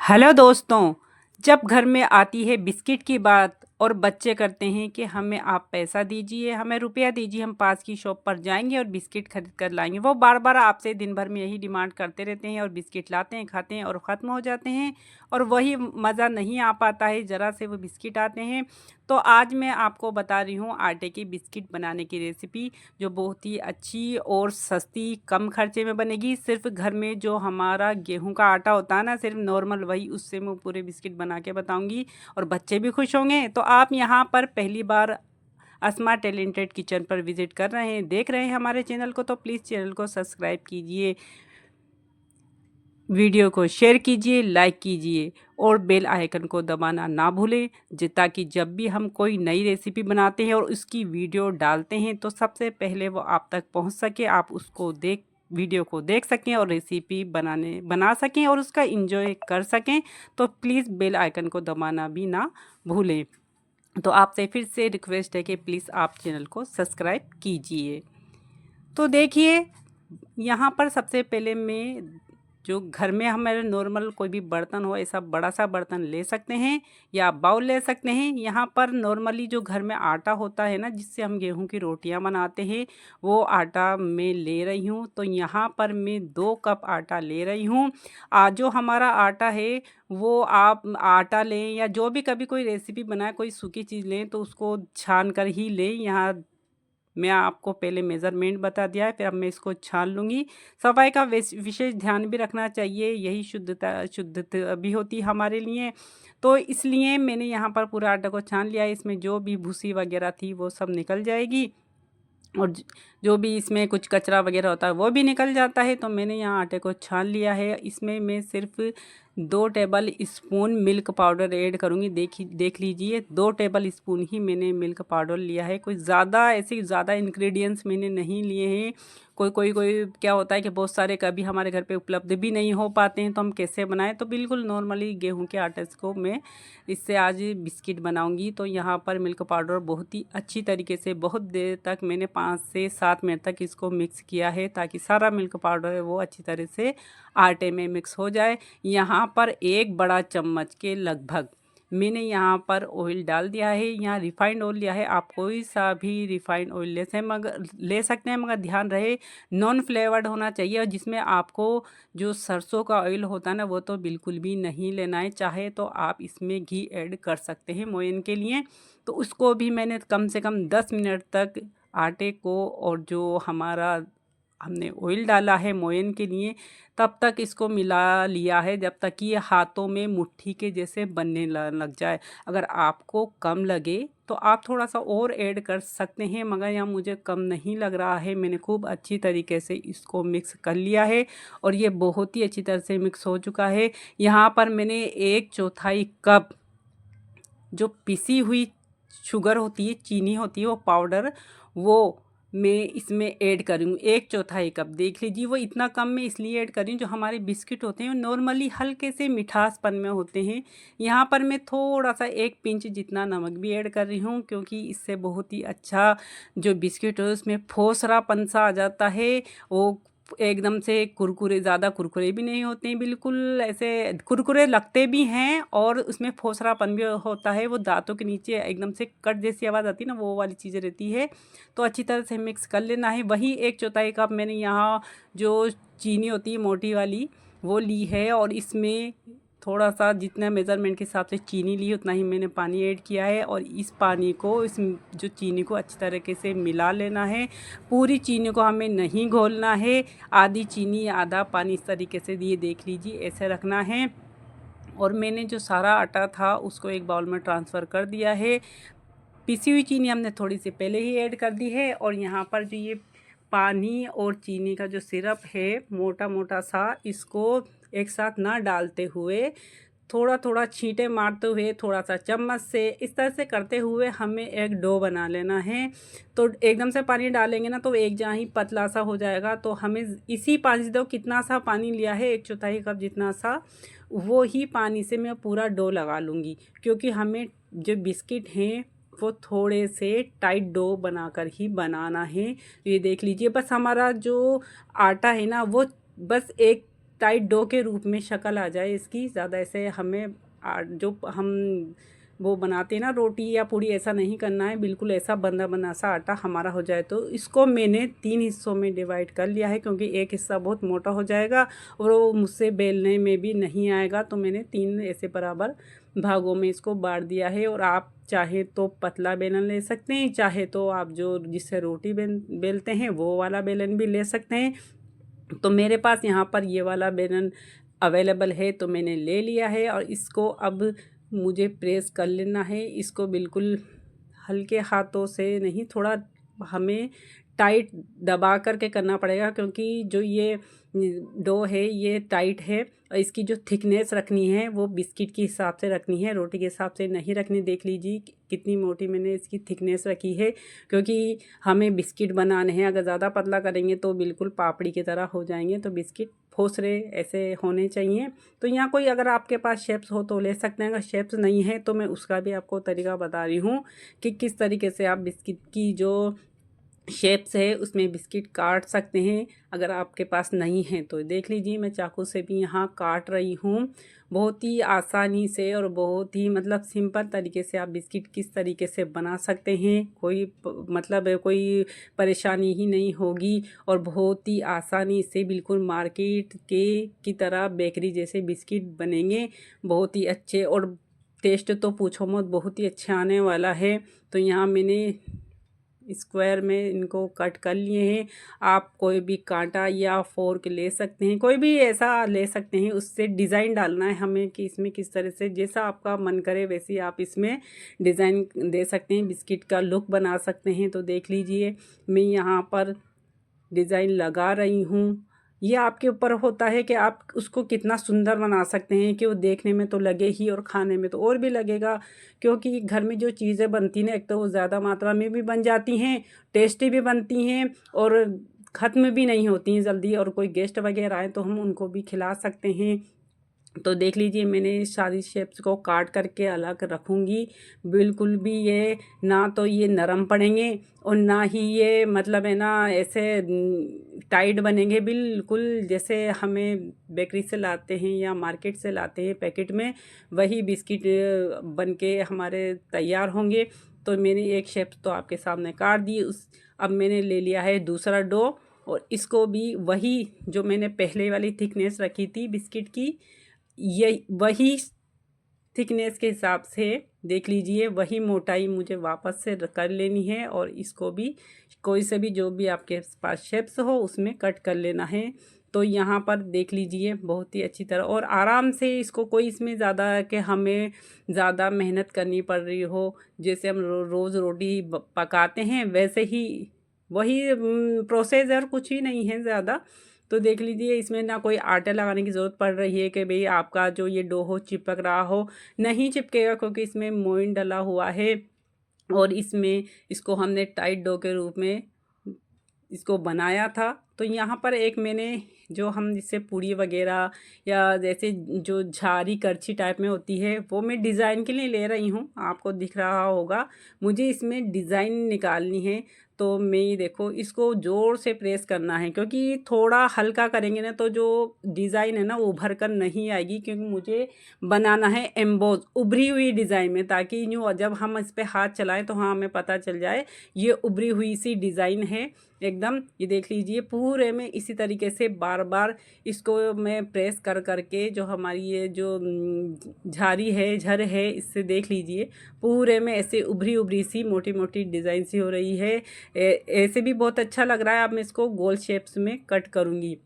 Hello दोस्तों। जब घर में आती है बिस्किट की बात और बच्चे करते हैं कि हमें आप पैसा दीजिए, हमें रुपया दीजिए, हम पास की शॉप पर जाएंगे और बिस्किट खरीद कर लाएंगे। वो बार बार आपसे दिन भर में यही डिमांड करते रहते हैं और बिस्किट लाते हैं, खाते हैं और ख़त्म हो जाते हैं और वही मज़ा नहीं आ पाता है ज़रा से वो बिस्किट आते हैं। तो आज मैं आपको बता रही हूँ आटे की बिस्किट बनाने की रेसिपी, जो बहुत ही अच्छी और सस्ती कम खर्चे में बनेगी। सिर्फ घर में जो हमारा गेहूं का आटा होता है ना, सिर्फ नॉर्मल वही, उससे मैं पूरे बिस्किट बना के बताऊंगी और बच्चे भी खुश होंगे। तो आप यहाँ पर पहली बार अस्मा टैलेंटेड किचन पर विजिट कर रहे हैं, देख रहे हैं हमारे चैनल को, तो प्लीज़ चैनल को सब्सक्राइब कीजिए, वीडियो को शेयर कीजिए, लाइक कीजिए और बेल आइकन को दबाना ना भूलें, ताकि जब भी हम कोई नई रेसिपी बनाते हैं और उसकी वीडियो डालते हैं तो सबसे पहले वो आप तक पहुंच सके, आप उसको वीडियो को देख सकें और रेसिपी बना सकें और उसका एंजॉय कर सकें। तो प्लीज़ बेल आइकन को दबाना भी ना भूलें। तो आपसे फिर से रिक्वेस्ट है कि प्लीज़ आप चैनल को सब्सक्राइब कीजिए। तो देखिए, यहाँ पर सबसे पहले मैं जो घर में हमारे नॉर्मल कोई भी बर्तन हो, ऐसा बड़ा सा बर्तन ले सकते हैं या बाउल ले सकते हैं। यहाँ पर नॉर्मली जो घर में आटा होता है ना, जिससे हम गेहूं की रोटियां बनाते हैं, वो आटा मैं ले रही हूँ। तो यहाँ पर मैं 2 कप आटा ले रही हूँ। जो हमारा आटा है वो आप आटा लें या जो भी कभी कोई रेसिपी बनाए, कोई सूखी चीज़ लें तो उसको छान कर ही लें। यहाँ मैं आपको पहले मेज़रमेंट बता दिया है, फिर अब मैं इसको छान लूँगी। सफाई का विशेष ध्यान भी रखना चाहिए, यही शुद्धता भी होती है हमारे लिए। तो इसलिए मैंने यहाँ पर पूरा आटा को छान लिया है। इसमें जो भी भूसी वगैरह थी वो सब निकल जाएगी और जो भी इसमें कुछ कचरा वगैरह होता है वो भी निकल जाता है। तो मैंने यहाँ आटे को छान लिया है। इसमें मैं सिर्फ 2 table spoon milk powder add करूँगी। देख लीजिए, 2 टेबल स्पून ही मैंने मिल्क पाउडर लिया है। कोई ज़्यादा इंग्रेडिएंट्स मैंने नहीं लिए हैं। कोई क्या होता है कि बहुत सारे कभी हमारे घर पे उपलब्ध भी नहीं हो पाते हैं, तो हम कैसे बनाएं। तो बिल्कुल नॉर्मली गेहूं के आटे को मैं इससे आज बिस्किट बनाऊंगी। तो यहाँ पर मिल्क पाउडर बहुत ही अच्छी तरीके से, बहुत देर तक मैंने 5 से 7 मिनट तक इसको मिक्स किया है, ताकि सारा मिल्क पाउडर है वो अच्छी तरह से आटे में मिक्स हो जाए। यहाँ पर 1 बड़ा चम्मच के लगभग मैंने यहाँ पर ऑयल डाल दिया है। यहाँ रिफाइंड ऑयल लिया है, आप कोई सा भी रिफाइंड ऑयल ले सकते हैं, मगर ध्यान रहे नॉन फ्लेवर्ड होना चाहिए। और जिसमें आपको जो सरसों का ऑयल होता है ना, वो तो बिल्कुल भी नहीं लेना है। चाहे तो आप इसमें घी ऐड कर सकते हैं मोयन के लिए। तो उसको भी मैंने कम से कम 10 मिनट तक आटे को और जो हमारा हमने ऑयल डाला है मोयन के लिए, तब तक इसको मिला लिया है जब तक कि ये हाथों में मुट्ठी के जैसे बनने लग जाए। अगर आपको कम लगे तो आप थोड़ा सा और ऐड कर सकते हैं, मगर यहाँ मुझे कम नहीं लग रहा है। मैंने खूब अच्छी तरीके से इसको मिक्स कर लिया है और ये बहुत ही अच्छी तरह से मिक्स हो चुका है। यहाँ पर मैंने 1/4 कप जो पिसी हुई शुगर होती है, चीनी होती है, वो पाउडर, वो मैं इसमें ऐड करूँगी। 1/4 कप, देख लीजिए, वो इतना कम मैं इसलिए ऐड कर रही हूँ, जो हमारे बिस्किट होते हैं वो नॉर्मली हल्के से मिठासपन में होते हैं। यहाँ पर मैं थोड़ा सा 1 पिंच जितना नमक भी ऐड कर रही हूँ, क्योंकि इससे बहुत ही अच्छा जो बिस्किट है उसमें फोसरापन सा आ जाता है। वो एकदम से कुरकुरे, ज़्यादा कुरकुरे भी नहीं होते हैं, बिल्कुल ऐसे कुरकुरे लगते भी हैं और उसमें फोसरापन भी होता है। वो दांतों के नीचे एकदम से कट जैसी आवाज़ आती है ना, वो वाली चीज़ें रहती है। तो अच्छी तरह से मिक्स कर लेना है। वही 1/4 कप मैंने यहाँ जो चीनी होती है मोटी वाली वो ली है और इसमें थोड़ा सा जितना मेज़रमेंट के हिसाब से चीनी ली उतना ही मैंने पानी ऐड किया है और इस पानी को, इस जो चीनी को अच्छी तरीके से मिला लेना है। पूरी चीनी को हमें नहीं घोलना है, आधी चीनी आधा पानी, इस तरीके से ये देख लीजिए ऐसे रखना है। और मैंने जो सारा आटा था उसको एक बाउल में ट्रांसफ़र कर दिया है। पिसी हुई चीनी हमने थोड़ी सी पहले ही ऐड कर दी है और यहाँ पर जो ये पानी और चीनी का जो सिरप है मोटा मोटा सा, इसको एक साथ ना डालते हुए थोड़ा थोड़ा छींटे मारते हुए, थोड़ा सा चम्मच से इस तरह से करते हुए हमें एक डो बना लेना है। तो एकदम से पानी डालेंगे ना तो एक जहाँ ही पतला सा हो जाएगा। तो हमें इसी पानी से, कितना सा पानी लिया है 1/4 कप जितना सा, वो ही पानी से मैं पूरा डो लगा लूँगी, क्योंकि हमें जो बिस्किट हैं वो थोड़े से टाइट डो बनाकर ही बनाना है। ये देख लीजिए, बस हमारा जो आटा है ना वो बस एक टाइट डो के रूप में शक्ल आ जाए इसकी। ज़्यादा ऐसे हमें जो हम वो बनाते हैं ना रोटी या पूड़ी, ऐसा नहीं करना है, बिल्कुल ऐसा बंदा बना सा आटा हमारा हो जाए। तो इसको मैंने 3 हिस्सों में डिवाइड कर लिया है, क्योंकि एक हिस्सा बहुत मोटा हो जाएगा और वो मुझसे बेलने में भी नहीं आएगा। तो मैंने 3 ऐसे बराबर भागों में इसको बांट दिया है। और आप चाहे तो पतला बेलन ले सकते हैं, चाहे तो आप जो जिससे रोटी बेलते हैं वो वाला बेलन भी ले सकते हैं। तो मेरे पास यहाँ पर ये वाला बेलन अवेलेबल है, तो मैंने ले लिया है। और इसको अब मुझे प्रेस कर लेना है। इसको बिल्कुल हल्के हाथों से नहीं, थोड़ा हमें टाइट दबा करके करना पड़ेगा, क्योंकि जो ये डो है ये टाइट है। और इसकी जो थिकनेस रखनी है वो बिस्किट के हिसाब से रखनी है, रोटी के हिसाब से नहीं रखनी। देख लीजिए कितनी मोटी मैंने इसकी थिकनेस रखी है, क्योंकि हमें बिस्किट बनाने हैं। अगर ज़्यादा पतला करेंगे तो बिल्कुल पापड़ी की तरह हो जाएंगे, तो बिस्किट फोसरे ऐसे होने चाहिए। तो यहाँ कोई अगर आपके पास शेप्स हो तो ले सकते हैं, अगर शेप्स नहीं है तो मैं उसका भी आपको तरीका बता रही हूँ कि किस तरीके से आप बिस्किट की जो शेप्स है उसमें बिस्किट काट सकते हैं। अगर आपके पास नहीं है तो देख लीजिए, मैं चाकू से भी यहाँ काट रही हूँ। बहुत ही आसानी से और बहुत ही मतलब सिंपल तरीके से आप बिस्किट किस तरीके से बना सकते हैं, कोई मतलब कोई परेशानी ही नहीं होगी। और बहुत ही आसानी से बिल्कुल मार्केट के की तरह बेकरी जैसे बिस्किट बनेंगे, बहुत ही अच्छे। और टेस्ट तो पूछो मत, बहुत ही अच्छा आने वाला है। तो यहाँ मैंने स्क्वायर में इनको कट कर लिए हैं। आप कोई भी कांटा या फोर्क ले सकते हैं, कोई भी ऐसा ले सकते हैं। उससे डिज़ाइन डालना है हमें कि इसमें किस तरह से, जैसा आपका मन करे वैसे आप इसमें डिज़ाइन दे सकते हैं, बिस्किट का लुक बना सकते हैं। तो देख लीजिए मैं यहाँ पर डिज़ाइन लगा रही हूँ। ये आपके ऊपर होता है कि आप उसको कितना सुंदर बना सकते हैं, कि वो देखने में तो लगे ही और खाने में तो और भी लगेगा। क्योंकि घर में जो चीज़ें बनती हैं एक तो वो ज़्यादा मात्रा में भी बन जाती हैं, टेस्टी भी बनती हैं और ख़त्म भी नहीं होती हैं जल्दी। और कोई गेस्ट वगैरह आए तो हम उनको भी खिला सकते हैं। तो देख लीजिए मैंने सारी शेप्स को काट करके अलग रखूँगी। बिल्कुल भी ये ना तो ये नरम पड़ेंगे और ना ही ये मतलब है ना ऐसे टाइट बनेंगे, बिल्कुल जैसे हमें बेकरी से लाते हैं या मार्केट से लाते हैं पैकेट में, वही बिस्किट बन के हमारे तैयार होंगे। तो मैंने एक शेप तो आपके सामने काट दी। अब मैंने ले लिया है दूसरा डो और इसको भी वही जो मैंने पहले वाली थिकनेस रखी थी बिस्किट की, ये वही थिकनेस के हिसाब से देख लीजिए वही मोटाई मुझे वापस से कर लेनी है। और इसको भी कोई से भी जो भी आपके पास शेप्स हो उसमें कट कर लेना है। तो यहाँ पर देख लीजिए बहुत ही अच्छी तरह और आराम से इसको, कोई इसमें ज़्यादा कि हमें ज़्यादा मेहनत करनी पड़ रही हो, जैसे हम रोज़ रोटी पकाते हैं वैसे ही वही प्रोसेस है और कुछ ही नहीं है ज़्यादा। तो देख लीजिए इसमें ना कोई आटा लगाने की ज़रूरत पड़ रही है कि भाई आपका जो ये डो हो चिपक रहा हो, नहीं चिपकेगा, क्योंकि इसमें मोइन डला हुआ है। और इसमें इसको हमने टाइट डो के रूप में इसको बनाया था। तो यहाँ पर एक मैंने जो हम जिससे पूड़ी वगैरह या जैसे जो झारी करछी टाइप में होती है वो मैं डिज़ाइन के लिए ले रही हूँ, आपको दिख रहा होगा। मुझे इसमें डिज़ाइन निकालनी है, तो मैं ये देखो इसको ज़ोर से प्रेस करना है, क्योंकि थोड़ा हल्का करेंगे ना तो जो डिज़ाइन है ना वो उभर कर नहीं आएगी, क्योंकि मुझे बनाना है एम्बोज उभरी हुई डिज़ाइन में, ताकि यूँ जब हम इस पर हाथ चलाएं तो हाँ हमें पता चल जाए ये उभरी हुई सी डिज़ाइन है एकदम। ये देख लीजिए पूरे में इसी तरीके से बार बार इसको मैं प्रेस कर करके जो हमारी ये जो झारी है झर है इससे देख लीजिए पूरे में ऐसे उभरी उभरी सी मोटी मोटी डिज़ाइन सी हो रही है। ऐसे भी बहुत अच्छा लग रहा है। अब मैं इसको गोल शेप्स में कट करूँगी।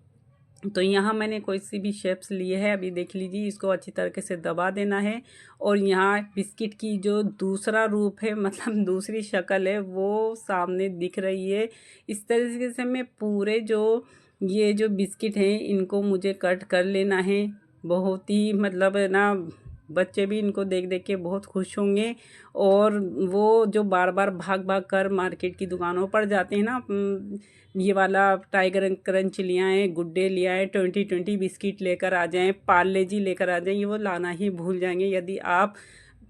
तो यहाँ मैंने कोई सी भी शेप्स लिए है, अभी देख लीजिए इसको अच्छी तरीके से दबा देना है। और यहाँ बिस्किट की जो दूसरा रूप है मतलब दूसरी शक्ल है वो सामने दिख रही है। इस तरीके से मैं पूरे जो ये जो बिस्किट हैं इनको मुझे कट कर लेना है। बहुत ही मतलब ना बच्चे भी इनको देख देख के बहुत खुश होंगे। और वो जो बार बार भाग भाग कर मार्केट की दुकानों पर जाते हैं ना, ये वाला टाइगर क्रंच ले आएँ, गुड डे ले आएँ, 20-20 बिस्किट लेकर आ जाएँ, पार्ले जी लेकर आ जाएँ, ये वो लाना ही भूल जाएंगे यदि आप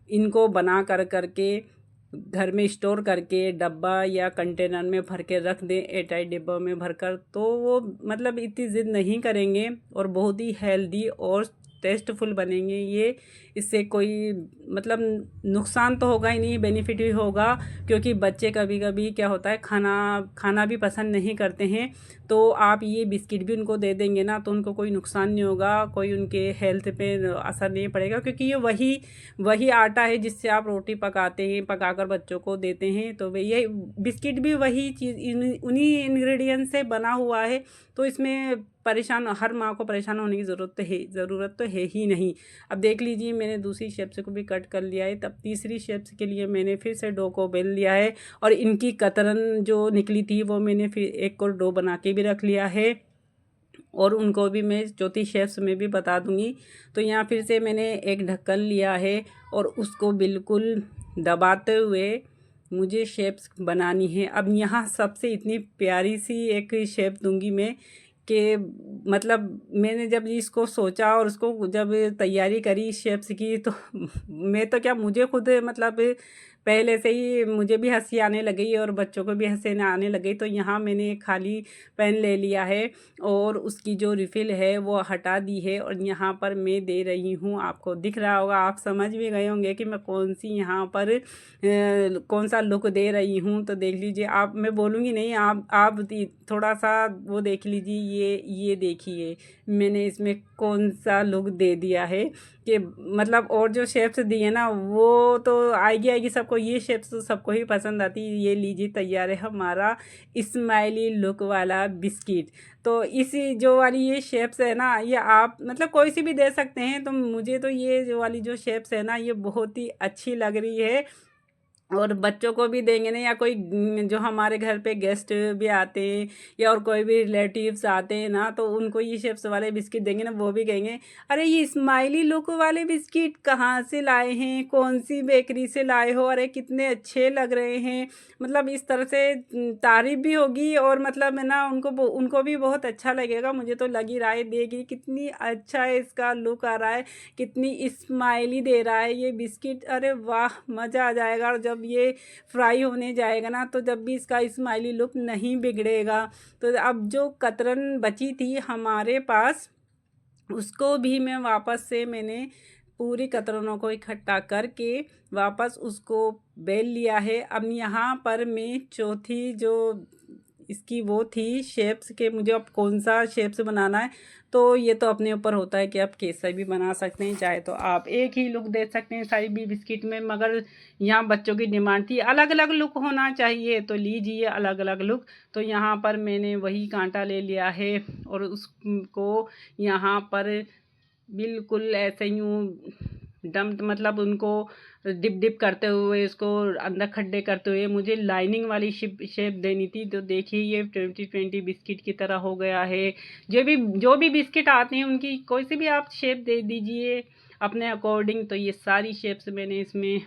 इनको बना कर करके घर में स्टोर करके डब्बा या कंटेनर में भर के रख दें, एयरटाइट डिब्बा में भरकर, तो वो मतलब इतनी ज़िद नहीं करेंगे और बहुत ही हेल्दी और टेस्टफुल बनेंगे ये। इससे कोई मतलब नुकसान तो होगा ही नहीं, बेनिफिट भी होगा, क्योंकि बच्चे कभी कभी क्या होता है खाना खाना भी पसंद नहीं करते हैं। तो आप ये बिस्किट भी उनको दे देंगे ना, तो उनको कोई नुकसान नहीं होगा, कोई उनके हेल्थ पे असर नहीं पड़ेगा, क्योंकि ये वही वही आटा है जिससे आप रोटी पकाते हैं, पकाकर बच्चों को देते हैं। तो ये बिस्किट भी वही चीज़ उन्हीं इंग्रेडिएंट से बना हुआ है। तो इसमें परेशान हर माँ को परेशान होने की ज़रूरत तो है ही नहीं। अब देख लीजिए, मैंने दूसरी शेप्स को भी कट कर लिया है। तब तीसरी शेप्स के लिए मैंने फिर से डो को बेल लिया है, और इनकी कतरन जो निकली थी वो मैंने फिर एक और डो बना के भी रख लिया है, और उनको भी मैं चौथी शेप्स में भी बता दूंगी। तो यहाँ फिर से मैंने एक ढक्कन लिया है, और उसको बिल्कुल दबाते हुए मुझे शेप्स बनानी है। अब यहाँ सबसे इतनी प्यारी सी एक शेप दूंगी मैं कि मतलब मैंने जब इसको सोचा और उसको जब तैयारी करी शेप्स की, तो मैं तो क्या, मुझे खुद मतलब पहले से ही मुझे भी हंसी आने लगी और बच्चों को भी हंसी आने लगी। तो यहाँ मैंने खाली पेन ले लिया है और उसकी जो रिफ़िल है वो हटा दी है, और यहाँ पर मैं दे रही हूँ, आपको दिख रहा होगा, आप समझ भी गए होंगे कि मैं कौन सी यहाँ पर कौन सा लुक दे रही हूँ। तो देख लीजिए, आप, मैं बोलूँगी नहीं, आप थोड़ा सा वो देख लीजिए, ये देखिए मैंने इसमें कौन सा लुक दे दिया है कि मतलब, और जो शेप्स दिए ना वो तो आएगी सबको, ये शेप्स तो सबको ही पसंद आती है। ये लीजिए, तैयार है हमारा स्माइली लुक वाला बिस्किट। तो इसी जो वाली ये शेप्स है ना, ये आप मतलब कोई सी भी दे सकते हैं। तो मुझे तो ये जो वाली जो शेप्स है ना, ये बहुत ही अच्छी लग रही है, और बच्चों को भी देंगे ना, या कोई जो हमारे घर पे गेस्ट भी आते हैं या और कोई भी रिलेटिव्स आते हैं ना, तो उनको ये शेप्स वाले बिस्किट देंगे ना, वो भी कहेंगे अरे ये स्माइली लुक वाले बिस्किट कहाँ से लाए हैं, कौन सी बेकरी से लाए हो, अरे कितने अच्छे लग रहे हैं। मतलब इस तरह से तारीफ भी होगी, और मतलब है ना, उनको भी बहुत अच्छा लगेगा। मुझे तो लग ही रहा है, देगी कितनी अच्छा है, इसका लुक आ रहा है, कितनी स्माइली दे रहा है ये बिस्किट, अरे वाह मज़ा आ जाएगा। और जब ये फ्राई होने जाएगा ना, तो जब भी इसका स्माइली लुक नहीं बिगड़ेगा। तो अब जो कतरन बची थी हमारे पास, उसको भी मैं वापस से मैंने पूरी कतरनों को इकट्ठा करके वापस उसको बेल लिया है। अब यहाँ पर मैं चौथी जो इसकी वो थी शेप्स के, मुझे अब कौन सा शेप्स बनाना है, तो ये तो अपने ऊपर होता है कि आप कैसा भी बना सकते हैं, चाहे तो आप एक ही लुक दे सकते हैं सारी भी बिस्किट में। मगर यहाँ बच्चों की डिमांड थी अलग अलग लुक होना चाहिए, तो लीजिए अलग अलग लुक। तो यहाँ पर मैंने वही कांटा ले लिया है, और उसको यहाँ पर बिल्कुल ऐसे यूँ मतलब उनको डिप डिप करते हुए, इसको अंदर खड्डे करते हुए मुझे लाइनिंग वाली शेप देनी थी। तो देखिए ये 2020 बिस्किट की तरह हो गया है। जो भी बिस्किट आते हैं उनकी कोई सी भी आप शेप दे दीजिए अपने अकॉर्डिंग। तो ये सारी शेप्स मैंने इसमें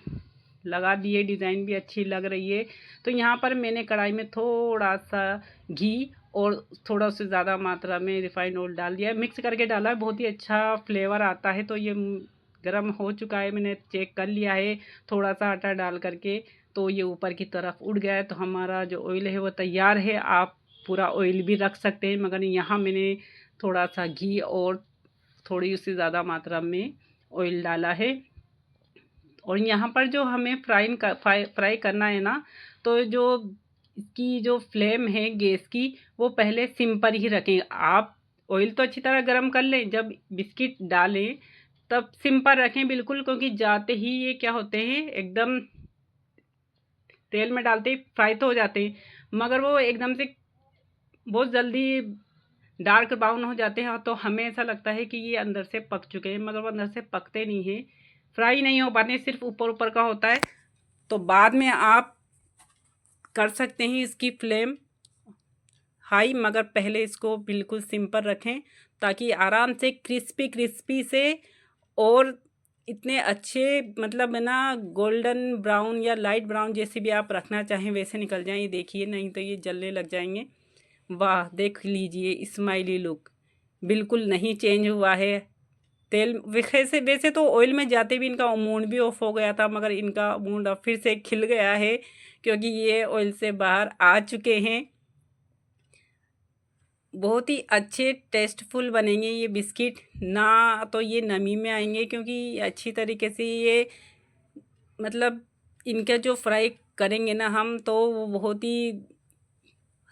लगा दिए, डिज़ाइन भी अच्छी लग रही है। तो यहाँ पर मैंने कढ़ाई में थोड़ा सा घी और थोड़ा उससे ज़्यादा मात्रा में रिफाइंड ऑयल डाल दिया है, मिक्स करके डाला है, बहुत ही अच्छा फ्लेवर आता है। तो ये गरम हो चुका है, मैंने चेक कर लिया है थोड़ा सा आटा डाल करके, तो ये ऊपर की तरफ उड़ गया है। तो हमारा जो ऑयल है वो तैयार है। आप पूरा ऑयल भी रख सकते हैं, मगर यहाँ मैंने थोड़ा सा घी और थोड़ी उससे ज़्यादा मात्रा में ऑयल डाला है। और यहाँ पर जो हमें फ्राई करना है ना, तो जो इसकी जो फ्लेम है गैस की, वो पहले सिम पर ही रखें। आप ऑयल तो अच्छी तरह गरम कर लें, जब बिस्किट डालें तब सिम पर रखें बिल्कुल, क्योंकि जाते ही ये क्या होते हैं एकदम तेल में डालते ही फ्राई तो हो जाते हैं, मगर वो एकदम से बहुत जल्दी डार्क ब्राउन हो जाते हैं। तो हमें ऐसा लगता है कि ये अंदर से पक चुके हैं, मगर वो अंदर से पकते नहीं हैं, फ्राई नहीं हो पाते, सिर्फ ऊपर ऊपर का होता है। तो बाद में आप कर सकते हैं इसकी फ्लेम हाई, मगर पहले इसको बिल्कुल सिम पर रखें, ताकि आराम से क्रिस्पी क्रिस्पी से, और इतने अच्छे मतलब है ना गोल्डन ब्राउन या लाइट ब्राउन जैसे भी आप रखना चाहें वैसे निकल जाएं। ये देखिए, नहीं तो ये जलने लग जाएंगे। वाह, देख लीजिए स्माइली लुक बिल्कुल नहीं चेंज हुआ है। तेल वैसे वैसे तो ऑयल में जाते भी इनका मूड भी ऑफ हो गया था, मगर इनका मूड अब फिर से खिल गया है क्योंकि ये ऑयल से बाहर आ चुके हैं। बहुत ही अच्छे टेस्टफुल बनेंगे ये बिस्किट, ना तो ये नमी में आएंगे क्योंकि अच्छी तरीके से ये मतलब इनका जो फ्राई करेंगे ना हम, तो वो बहुत ही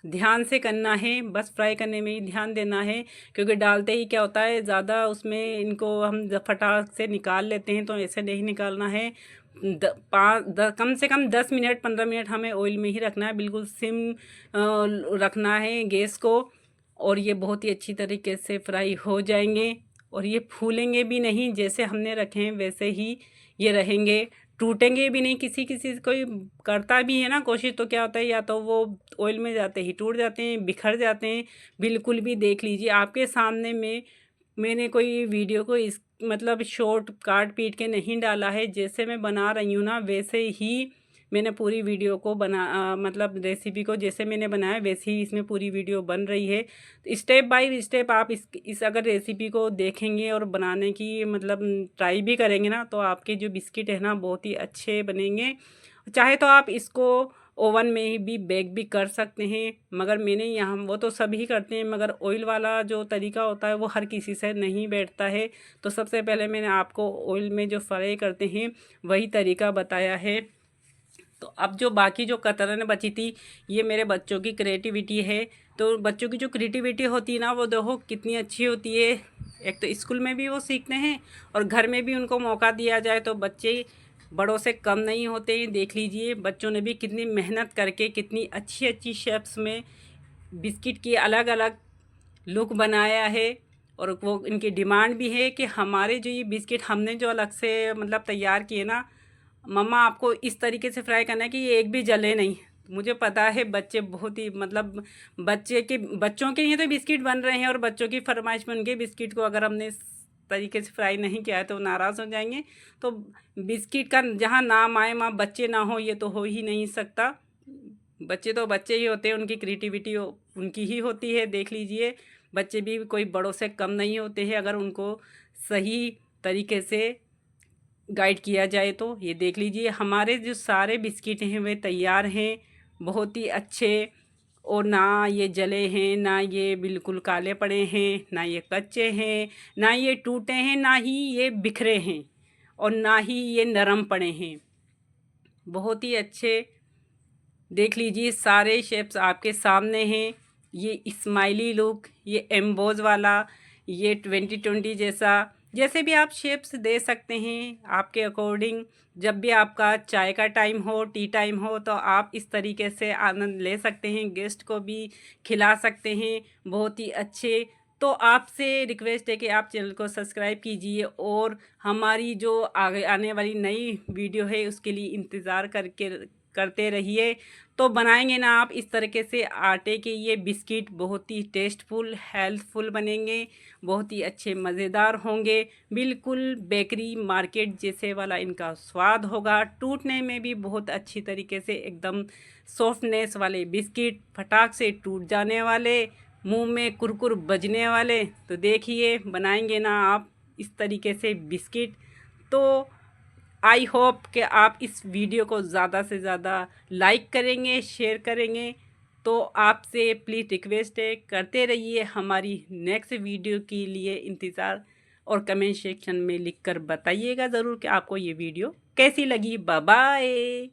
ध्यान से करना है, बस फ्राई करने में ही ध्यान देना है क्योंकि डालते ही क्या होता है ज़्यादा उसमें इनको हम फटाक से निकाल लेते हैं, तो ऐसे नहीं निकालना है। कम से कम 10 मिनट 15 मिनट हमें ऑयल में ही रखना है, बिल्कुल सिम रखना है गैस को, और ये बहुत ही अच्छी तरीके से फ्राई हो जाएंगे और ये फूलेंगे भी नहीं, जैसे हमने रखे हैं वैसे ही ये रहेंगे, टूटेंगे भी नहीं। किसी किसी कोई करता भी है ना कोशिश, तो क्या होता है या तो वो ऑयल में जाते ही टूट जाते हैं, बिखर जाते हैं। बिल्कुल भी देख लीजिए आपके सामने में मैंने कोई वीडियो को इस मतलब शॉर्ट काट पीट के नहीं डाला है, जैसे मैं बना रही हूँ ना वैसे ही मैंने पूरी वीडियो को मतलब रेसिपी को जैसे मैंने बनाया वैसे ही इसमें पूरी वीडियो बन रही है। तो स्टेप बाय स्टेप आप इस अगर रेसिपी को देखेंगे और बनाने की मतलब ट्राई भी करेंगे ना, तो आपके जो बिस्किट है ना बहुत ही अच्छे बनेंगे। चाहे तो आप इसको ओवन में ही भी बेक भी कर सकते हैं, मगर मैंने यहाँ वो तो सभी करते हैं, मगर ऑयल वाला जो तरीका होता है वो हर किसी से नहीं बैठता है। तो सबसे पहले मैंने आपको ऑयल में जो फ्राई करते हैं वही तरीका बताया है। तो अब जो बाकी जो कतरन बची थी, ये मेरे बच्चों की क्रिएटिविटी है। तो बच्चों की जो क्रिएटिविटी होती है ना, वो देखो कितनी अच्छी होती है। एक तो स्कूल में भी वो सीखते हैं और घर में भी उनको मौका दिया जाए तो बच्चे बड़ों से कम नहीं होते हैं। देख लीजिए बच्चों ने भी कितनी मेहनत करके कितनी अच्छी अच्छी शेप्स में बिस्किट की अलग अलग लुक बनाया है। और वो इनकी डिमांड भी है कि हमारे जो ये बिस्किट हमने जो अलग से मतलब तैयार किए ना, मम्मा आपको इस तरीके से फ्राई करना है कि ये एक भी जले नहीं। मुझे पता है बच्चे बहुत ही मतलब बच्चों के लिए तो बिस्किट बन रहे हैं और बच्चों की फरमाइश में उनके बिस्किट को अगर हमने इस तरीके से फ्राई नहीं किया है तो नाराज़ हो जाएंगे। तो बिस्किट का जहाँ नाम आए वहाँ बच्चे ना हो, ये तो हो ही नहीं सकता। बच्चे तो बच्चे ही होते हैं, उनकी क्रिएटिविटी उनकी ही होती है। देख लीजिए बच्चे भी कोई बड़ों से कम नहीं होते हैं अगर उनको सही तरीके से गाइड किया जाए तो। ये देख लीजिए हमारे जो सारे बिस्किट हैं वे तैयार हैं, बहुत ही अच्छे। और ना ये जले हैं, ना ये बिल्कुल काले पड़े हैं, ना ये कच्चे हैं, ना ये टूटे हैं, ना ही ये बिखरे हैं, और ना ही ये नरम पड़े हैं। बहुत ही अच्छे। देख लीजिए सारे शेप्स आपके सामने हैं। ये स्माइली लुक, ये एम्बोज वाला, ये 2020 जैसा, जैसे भी आप शेप्स दे सकते हैं आपके अकॉर्डिंग। जब भी आपका चाय का टाइम हो, टी टाइम हो, तो आप इस तरीके से आनंद ले सकते हैं, गेस्ट को भी खिला सकते हैं। बहुत ही अच्छे। तो आपसे रिक्वेस्ट है कि आप चैनल को सब्सक्राइब कीजिए और हमारी जो आगे आने वाली नई वीडियो है उसके लिए इंतज़ार करते रहिए। तो बनाएंगे ना आप इस तरीके से आटे के ये बिस्किट, बहुत ही टेस्टफुल हेल्थफुल बनेंगे, बहुत ही अच्छे मज़ेदार होंगे। बिल्कुल बेकरी मार्केट जैसे वाला इनका स्वाद होगा, टूटने में भी बहुत अच्छी तरीके से एकदम सॉफ्टनेस वाले बिस्किट, फटाक से टूट जाने वाले, मुंह में कुरकुर बजने वाले। तो देखिए बनाएंगे ना आप इस तरीके से बिस्किट, तो आई होप कि आप इस वीडियो को ज़्यादा से ज़्यादा लाइक करेंगे, शेयर करेंगे। तो आपसे प्लीज़ रिक्वेस्ट है, करते रहिए हमारी नेक्स्ट वीडियो के लिए इंतज़ार, और कमेंट सेक्शन में लिखकर बताइएगा ज़रूर कि आपको ये वीडियो कैसी लगी। Bye bye.